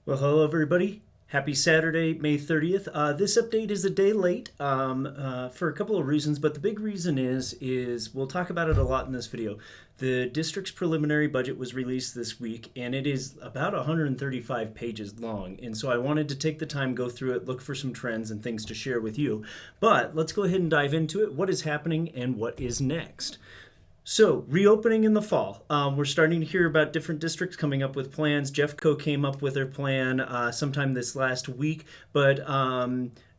Well, hello, everybody. Happy Saturday, May 30th. This update is a day late for a couple of reasons, but the big reason is we'll talk about it a lot in this video. The district's preliminary budget was released this week, and it is about 135 pages long. And so I wanted to take the time, go through it, look for some trends and things to share with you. But let's go ahead and dive into it. What is happening and what is next? So, reopening in the fall. We're starting to hear about different districts coming up with plans. Jeffco came up with their plan sometime this last week, but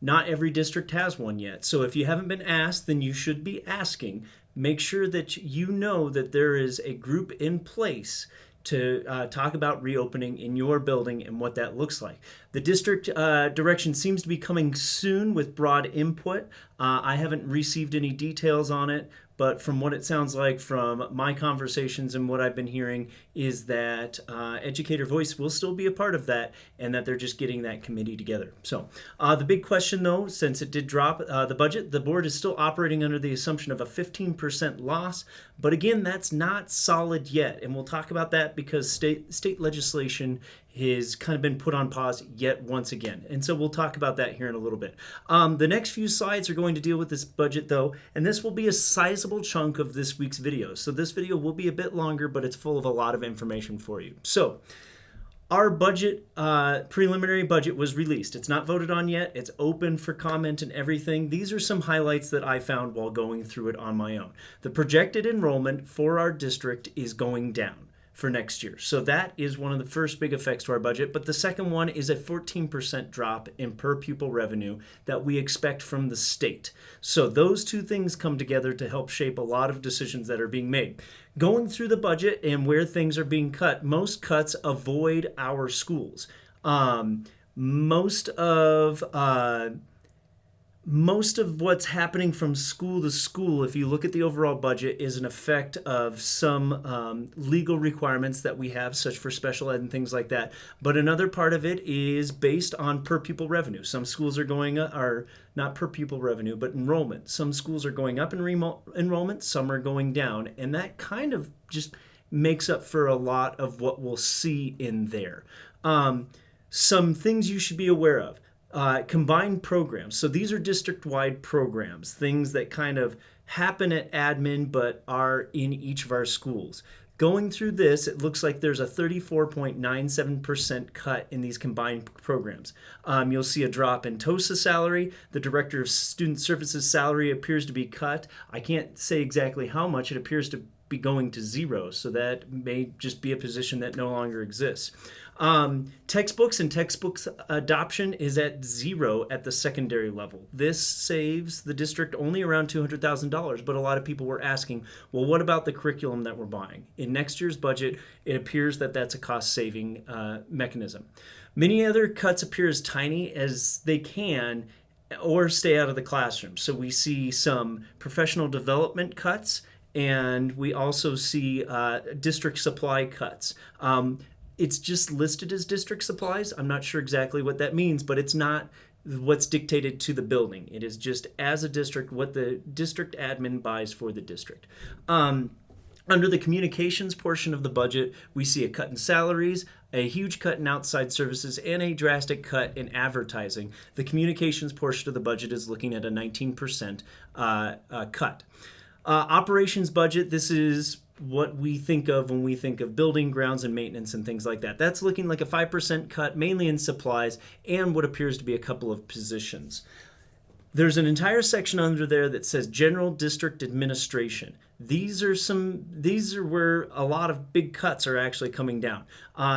not every district has one yet. So, if you haven't been asked, then you should be asking. Make sure that you know that there is a group in place to talk about reopening in your building and what that looks like. The district direction seems to be coming soon with broad input. I haven't received any details on it, but from what it sounds like from my conversations and what I've been hearing is that Educator Voice will still be a part of that and that they're just getting that committee together. So the big question though, since it did drop the budget, the board is still operating under the assumption of a 15% loss. But again, that's not solid yet. And we'll talk about that because state legislation has kind of been put on pause yet once again. And so we'll talk about that here in a little bit. The next few slides are going to deal with this budget though, and this will be a sizable chunk of this week's video. So this video will be a bit longer, but it's full of a lot of information for you. So our budget, preliminary budget was released. It's not voted on yet. It's open for comment and everything. These are some highlights that I found while going through it on my own. The projected enrollment for our district is going down for next year. So that is one of the first big effects to our budget. But the second one is a 14% drop in per pupil revenue that we expect from the state. So those two things come together to help shape a lot of decisions that are being made. Going through the budget and where things are being cut, most cuts avoid our schools. Most of what's happening from school to school, if you look at the overall budget, is an effect of some legal requirements that we have, such for special ed and things like that. But another part of it is based on per pupil revenue. Some schools are not per pupil revenue, but enrollment. Some schools are going up in enrollment, some are going down. And that kind of just makes up for a lot of what we'll see in there. Some things you should be aware of. Combined programs. So these are district-wide programs, things that kind of happen at admin but are in each of our schools. Going through this, it looks like there's a 34.97% cut in these combined programs. You'll see a drop in TOSA salary. The Director of Student Services salary appears to be cut. I can't say exactly how much. It appears to be going to zero, so that may just be a position that no longer exists. Textbooks and textbooks adoption is at zero at the secondary level. This saves the district only around $200,000, but a lot of people were asking, well, what about the curriculum that we're buying? In next year's budget, it appears that that's a cost-saving mechanism. Many other cuts appear as tiny as they can or stay out of the classroom. So we see some professional development cuts, and we also see district supply cuts. It's just listed as district supplies. I'm not sure exactly what that means, but it's not what's dictated to the building. It is just as a district what the district admin buys for the district. Under the communications portion of the budget, we see a cut in salaries, a huge cut in outside services, and a drastic cut in advertising. The communications portion of the budget is looking at a 19% cut. Operations budget, this is what we think of when we think of building, grounds, and maintenance and things like that. That's looking like a 5% cut, mainly in supplies, and what appears to be a couple of positions. There's an entire section under there that says General District Administration. These are where a lot of big cuts are actually coming down.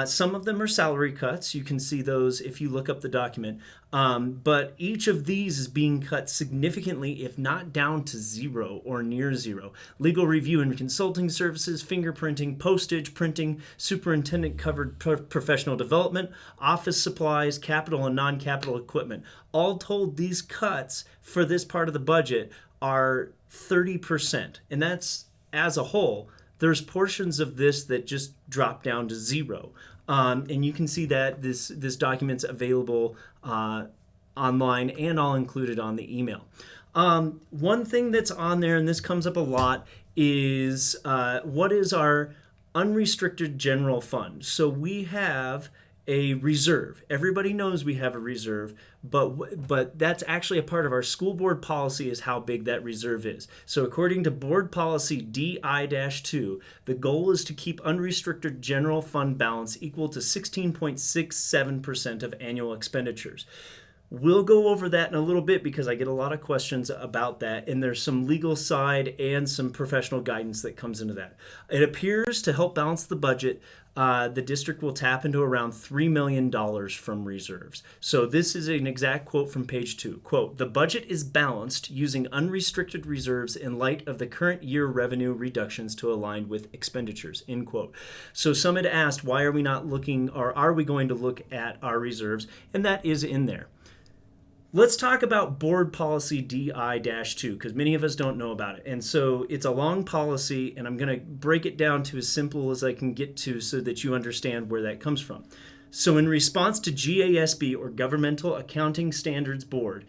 Some of them are salary cuts. You can see those if you look up the document. But each of these is being cut significantly, if not down to zero or near zero. Legal review and consulting services, fingerprinting, postage, printing, superintendent covered professional development, office supplies, capital and non-capital equipment. All told, these cuts for this part of the budget are 30%, and that's as a whole. There's portions of this that just drop down to zero, and you can see that this document's available online and all included on the email. One thing that's on there, and this comes up a lot, is what is our unrestricted general fund. So we have a reserve. Everybody knows we have a reserve, but that's actually a part of our school board policy is how big that reserve is. So according to board policy DI-2, the goal is to keep unrestricted general fund balance equal to 16.67% of annual expenditures. We'll go over that in a little bit because I get a lot of questions about that, and there's some legal side and some professional guidance that comes into that. It appears to help balance the budget, the district will tap into around $3 million from reserves. So this is an exact quote from page 2. Quote, "The budget is balanced using unrestricted reserves in light of the current year revenue reductions to align with expenditures," end quote. So some had asked, why are we not looking, or are we going to look at our reserves? And that is in there. Let's talk about board policy DI-2 because many of us don't know about it. And so it's a long policy, and I'm going to break it down to as simple as I can get to so that you understand where that comes from. So in response to GASB, or Governmental Accounting Standards Board,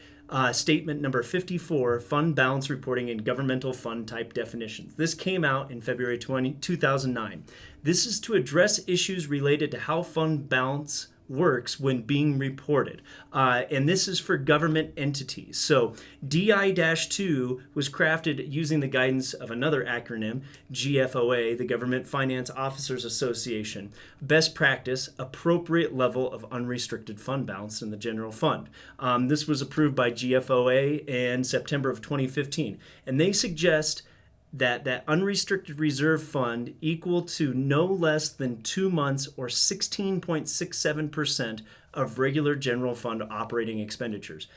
statement number 54, fund balance reporting and governmental fund type definitions. This came out in February 2009. This is to address issues related to how fund balance works when being reported. And this is for government entities. So DI-2 was crafted using the guidance of another acronym, GFOA, the Government Finance Officers Association. Best practice, appropriate level of unrestricted fund balance in the general fund. This was approved by GFOA in September of 2015. And they suggest that unrestricted reserve fund equal to no less than 2 months or 16.67% of regular general fund operating expenditures.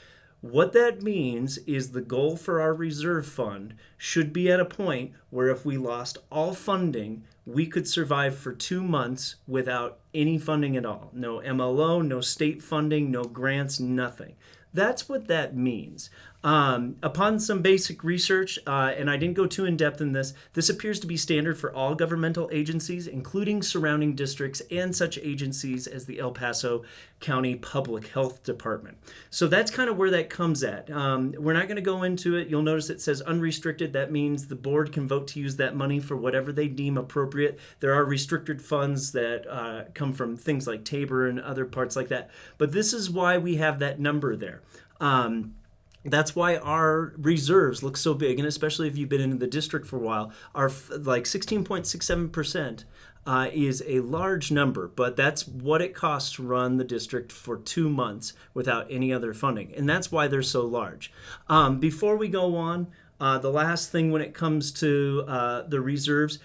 What that means is the goal for our reserve fund should be at a point where if we lost all funding, we could survive for 2 months without any funding at all. No MLO, no state funding, no grants, nothing. That's what that means. Upon some basic research, and I didn't go too in depth in this, this appears to be standard for all governmental agencies, including surrounding districts and such agencies as the El Paso County Public Health Department. So that's kind of where that comes at. We're not going to go into it. You'll notice it says unrestricted. That means the board can vote to use that money for whatever they deem appropriate. There are restricted funds that come from things like Tabor and other parts like that. But this is why we have that number there. That's why our reserves look so big, and especially if you've been in the district for a while, are like 16.67% is a large number, but that's what it costs to run the district for 2 months without any other funding, and that's why they're so large. Before we go on, the last thing when it comes to the reserves,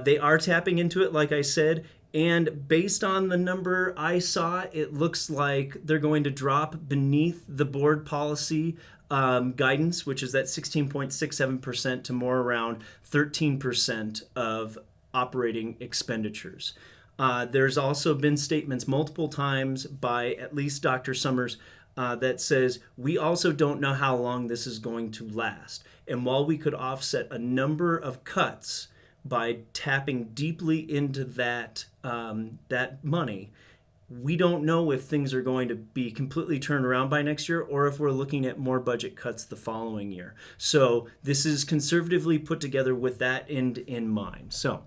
they are tapping into it, like I said. And based on the number I saw, it looks like they're going to drop beneath the board policy guidance, which is that 16.67% to more around 13% of operating expenditures. There's also been statements multiple times by at least Dr. Summers that says, we also don't know how long this is going to last. And while we could offset a number of cuts by tapping deeply into that money, we don't know if things are going to be completely turned around by next year or if we're looking at more budget cuts the following year. So this is conservatively put together with that end in mind. So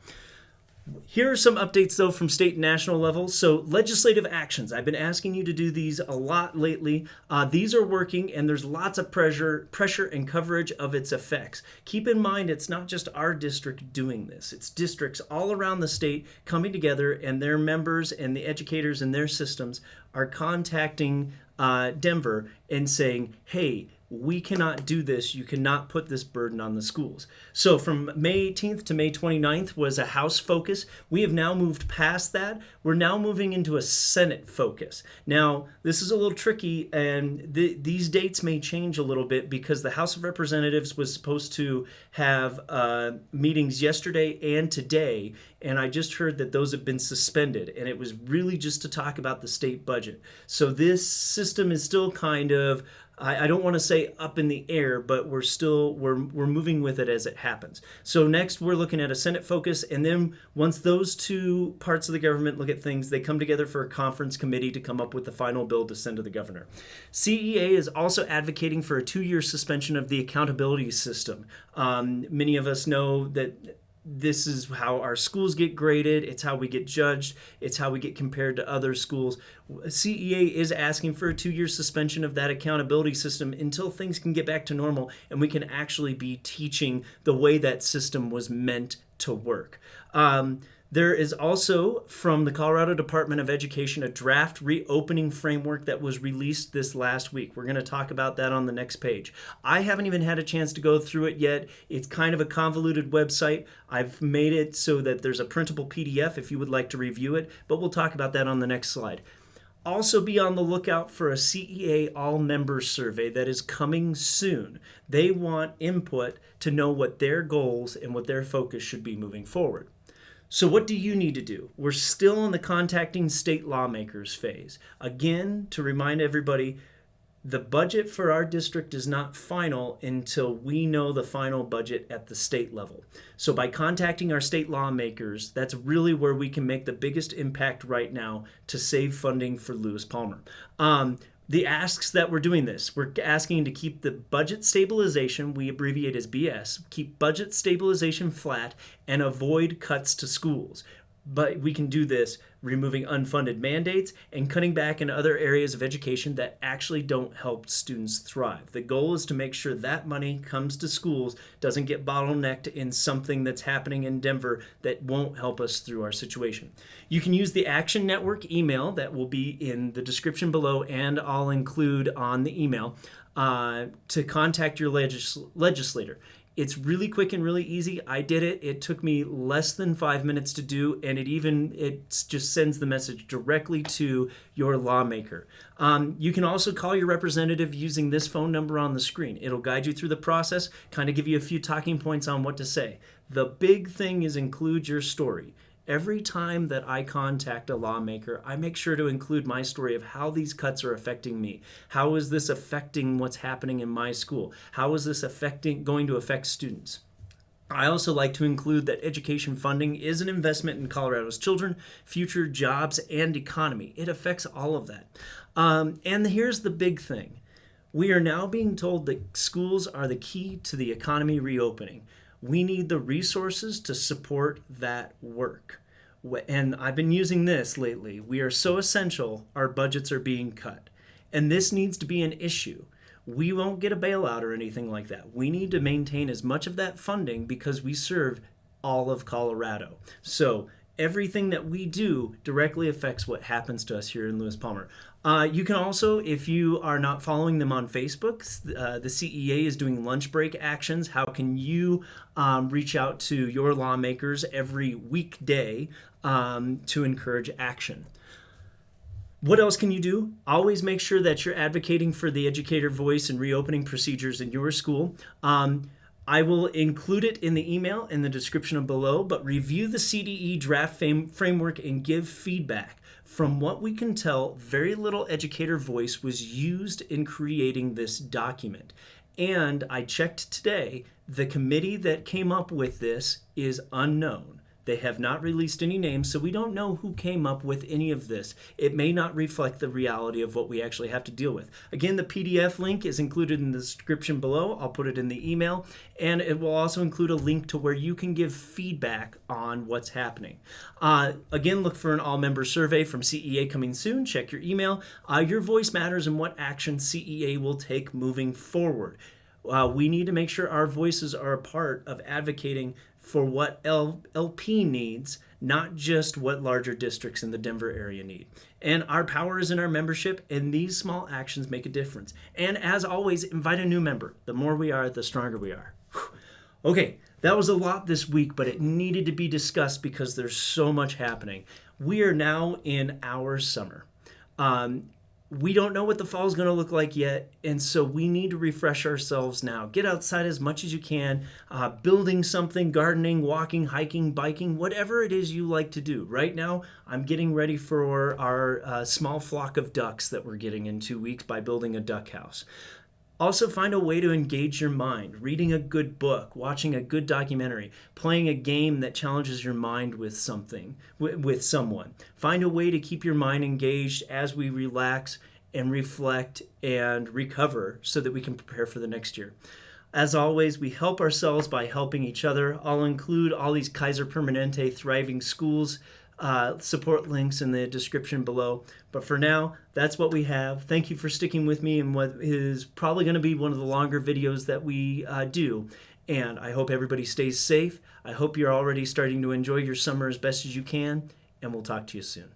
here are some updates, though, from state and national levels. So legislative actions. I've been asking you to do these a lot lately. These are working, and there's lots of pressure and coverage of its effects. Keep in mind, it's not just our district doing this. It's districts all around the state coming together, and their members and the educators in their systems are contacting Denver and saying, hey, we cannot do this. You cannot put this burden on the schools. So from May 18th to May 29th was a House focus. We have now moved past that. We're now moving into a Senate focus. Now, this is a little tricky, and these dates may change a little bit because the House of Representatives was supposed to have meetings yesterday and today, and I just heard that those have been suspended, and it was really just to talk about the state budget. So this system is still kind of, I don't want to say up in the air, but we're moving with it as it happens. So next we're looking at a Senate focus, and then once those two parts of the government look at things, they come together for a conference committee to come up with the final bill to send to the governor. CEA is also advocating for a 2-year suspension of the accountability system. Many of us know that this is how our schools get graded. It's how we get judged. It's how we get compared to other schools. CEA is asking for a 2-year suspension of that accountability system until things can get back to normal and we can actually be teaching the way that system was meant to work. There is also, from the Colorado Department of Education, a draft reopening framework that was released this last week. We're going to talk about that on the next page. I haven't even had a chance to go through it yet. It's kind of a convoluted website. I've made it so that there's a printable PDF if you would like to review it, but we'll talk about that on the next slide. Also be on the lookout for a CEA all-members survey that is coming soon. They want input to know what their goals and what their focus should be moving forward. So what do you need to do? We're still in the contacting state lawmakers phase. Again, to remind everybody, the budget for our district is not final until we know the final budget at the state level. So by contacting our state lawmakers, that's really where we can make the biggest impact right now to save funding for Lewis Palmer. The asks that we're doing this, we're asking to keep the budget stabilization, we abbreviate as BS, keep budget stabilization flat and avoid cuts to schools. But we can do this removing unfunded mandates and cutting back in other areas of education that actually don't help students thrive. The goal is to make sure that money comes to schools, doesn't get bottlenecked in something that's happening in Denver that won't help us through our situation. You can use the Action Network email that will be in the description below, and I'll include on the email to contact your legislator. It's really quick and really easy. I did it. It took me less than 5 minutes to do, and it just sends the message directly to your lawmaker. You can also call your representative using this phone number on the screen. It'll guide you through the process, kind of give you a few talking points on what to say. The big thing is include your story. Every time that I contact a lawmaker, I make sure to include my story of how these cuts are affecting me. How is this affecting what's happening in my school? How is this going to affect students? I also like to include that education funding is an investment in Colorado's children, future jobs, and economy. It affects all of that. And here's the big thing. We are now being told that schools are the key to the economy reopening. We need the resources to support that work. And I've been using this lately. We are so essential, our budgets are being cut. And this needs to be an issue. We won't get a bailout or anything like that. We need to maintain as much of that funding because we serve all of Colorado. So everything that we do directly affects what happens to us here in Lewis Palmer. You can also, if you are not following them on Facebook, the CEA is doing lunch break actions. How can you reach out to your lawmakers every weekday to encourage action? What else can you do? Always make sure that you're advocating for the Educator Voice and reopening procedures in your school. I will include it in the email in the description below, but review the CDE draft framework and give feedback. From what we can tell, very little Educator Voice was used in creating this document. And I checked today, the committee that came up with this is unknown. They have not released any names, so we don't know who came up with any of this. It may not reflect the reality of what we actually have to deal with. Again, the PDF link is included in the description below. I'll put it in the email, and it will also include a link to where you can give feedback on what's happening. Again, look for an all-member survey from CEA coming soon. Check your email. Your voice matters and what action CEA will take moving forward. We need to make sure our voices are a part of advocating for what LP needs, not just what larger districts in the Denver area need. And our power is in our membership, and these small actions make a difference. And as always, invite a new member. The more we are, the stronger we are. Okay, that was a lot this week, but it needed to be discussed because there's so much happening. We are now in our summer. We don't know what the fall is going to look like yet, and so we need to refresh ourselves now. Get outside as much as you can, building something, gardening, walking, hiking, biking, whatever it is you like to do. Right now, I'm getting ready for our small flock of ducks that we're getting in 2 weeks by building a duck house. Also, find a way to engage your mind, reading a good book, watching a good documentary, playing a game that challenges your mind with someone. Find a way to keep your mind engaged as we relax and reflect and recover so that we can prepare for the next year. As always, we help ourselves by helping each other. I'll include all these Kaiser Permanente Thriving Schools support links in the description below. But for now, that's what we have. Thank you for sticking with me in what is probably going to be one of the longer videos that we do. And I hope everybody stays safe. I hope you're already starting to enjoy your summer as best as you can. And we'll talk to you soon.